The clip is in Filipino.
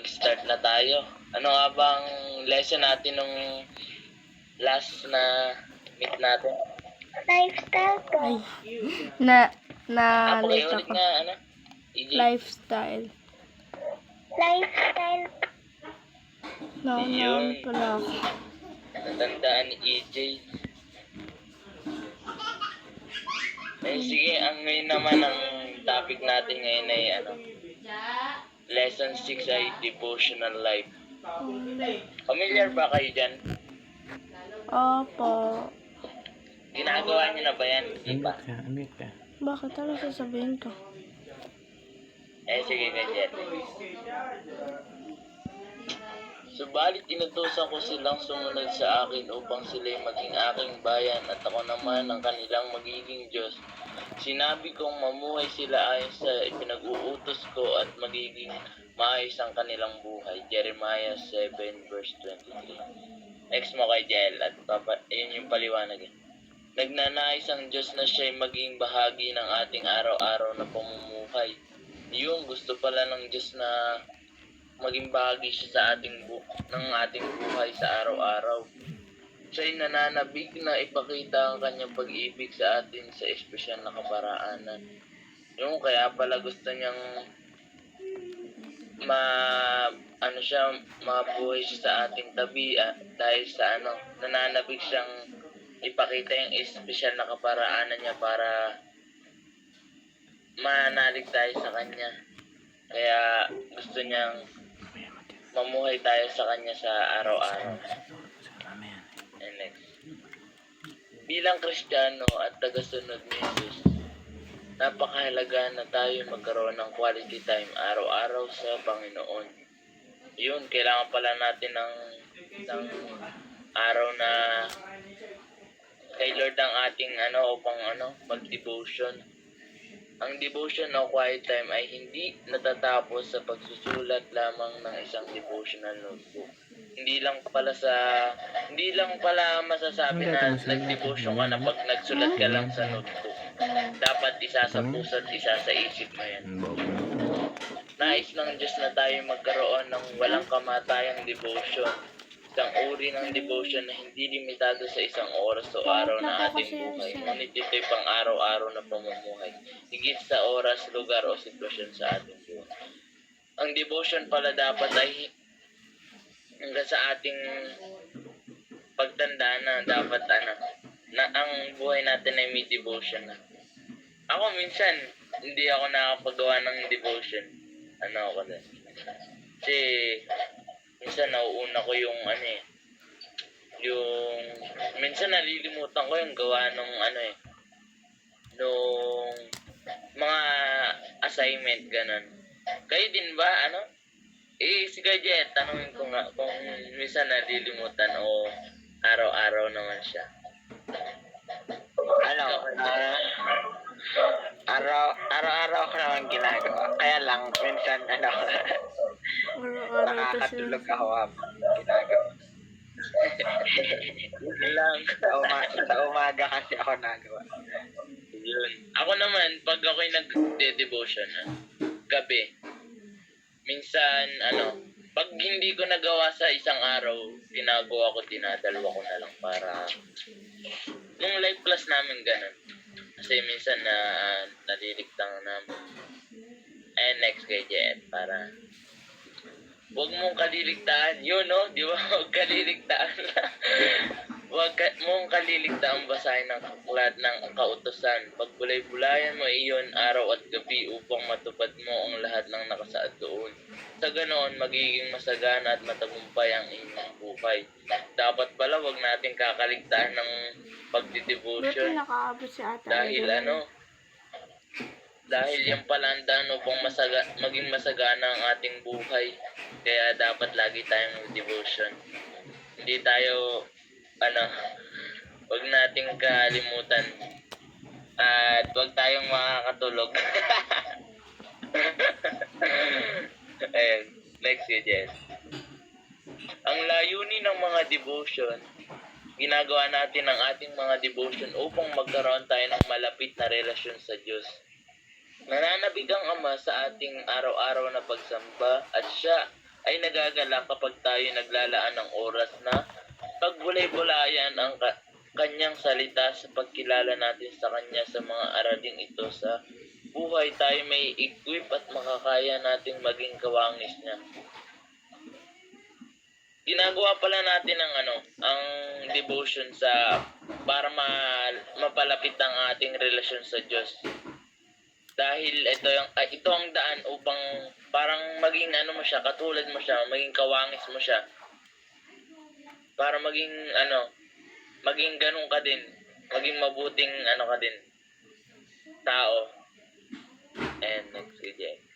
mag-start na tayo. Ano nga bang lesson natin nung last na meet natin? Lifestyle po. Ay. Late Pakiulit ako. nga, ano? EJ. Lifestyle. Lifestyle. Naunaan Yun. pala ako. Natandaan ni EJ. Sige, ang ngayon naman ang topic natin ngayon ay Lesson 6 ay Devotional Life. Familiar ba kayo dyan? Opo. Ginagawa niyo na ba yan? Hindi pa. Amika. Bakit ano sasabihin ko? Sige ganyan. Subalit inutusan ko silang sumunod sa akin upang sila'y maging aking bayan at ako naman ang kanilang magiging Diyos. Sinabi kong mamuhay sila ayon sa ipinag-uutos ko at magiging maayos ang kanilang buhay. Jeremiah 7 verse 23. Next mo kay Jael at yun yung paliwanag. Nagnanais ang Diyos na siya'y maging bahagi ng ating araw-araw na pamumuhay. Yung gusto pala ng Diyos na maging bahagi siya sa ng ating buhay sa araw-araw. Siya'y nananabik na ipakita ang kanyang pag-ibig sa atin sa espesyal na kaparaanan. Yung kaya pala gusto niyang mabuhay siya sa ating tabi dahil sa nananabik siyang ipakita yung espesyal na kaparaanan niya para manalig tayo sa kanya. Kaya gusto niyang mamuhay tayo sa kanya sa araw-araw. And next. Bilang Kristiyano at tagasunod ni Jesus, napakahalaga na tayo magkaroon ng quality time araw-araw sa Panginoon. Yun, kailangan pala natin ng araw na kay Lord ang ating upang mag-devotion. Ang devotion o quiet time ay hindi natatapos sa pagsusulat lamang ng isang devotional notebook. Hindi lang pala masasabi na nag-devotion ka na pag nagsulat ka lang sa notebook. Dapat isa sa puso at isa sa isip mo yan. Nais ng Diyos na tayo magkaroon ng walang kamatayang devotion. Isang uri ng devotion na hindi limitado sa isang oras o araw na ating buhay. Ngunit ito'y pang araw-araw na pamumuhay. Higit sa oras, lugar o sitwasyon sa ating buhay. Ang devotion pala dapat ay hanggang sa ating pagtanda na dapat na ang buhay natin ay may devotion na. Ako minsan, hindi ako nakapagawa ng devotion. Ako din. Kasi minsan nauuna ko yung minsan nalilimutan ko yung gawa nung nung mga assignment ganun. Kayo din ba si Gajet, tanungin ko nga kung minsan nalilimutan o araw-araw naman siya. Araw-araw ko naman ginagawa. Kaya lang, minsan, nakakatulog ako habang ginagawa. lang. Sa umaga kasi ako nagawa. Yun. Ako naman, pag ako'y nag-devotion gabi, minsan, pag hindi ko nagawa sa isang araw, ginagawa ko, dinadalawa ko na lang para nung live class namin ganun. Kasi minsan naliligtang namin. Next kay Jet, para huwag mong kaliligtaan. Yun, no? Di ba? Huwag kaliligtaan. Huwag mong kaliligtaan basahin ng aklat ng kautusan. Pagbulay-bulayan mo iyon araw at gabi upang matupad mo ang lahat ng nakasaad doon. Sa ganoon, magiging masagana at matagumpay ang inyong buhay. Dapat pala huwag natin kakaligtaan ng pagdidevotion. Nakaabot si ate. Dahil yan pala ang daan upang maging masagana ang ating buhay. Kaya dapat lagi tayong devotion. Hindi tayo, huwag nating kalimutan. At huwag tayong makakatulog. Ayan, next yun, Jess. Ang layunin ng mga devotion, ginagawa natin ang ating mga devotion upang magkaroon tayo ng malapit na relasyon sa Diyos. Nananabig ang Ama sa ating araw-araw na pagsamba at siya ay nagagala kapag tayo naglalaan ng oras na pagbulay-bulayan ang kanyang salita sa pagkilala natin sa kanya sa mga araling ito sa buhay tayo may equip at makakaya nating maging kawangis niya. Ginagawa pala natin ang devotion sa para mapalapit ang ating relasyon sa Diyos. Dahil ito ang daan upang parang maging mo siya, katulad mo siya, maging kawangis mo siya. Para maging maging ganun ka din, maging mabuting ka din tao. And next, CJ.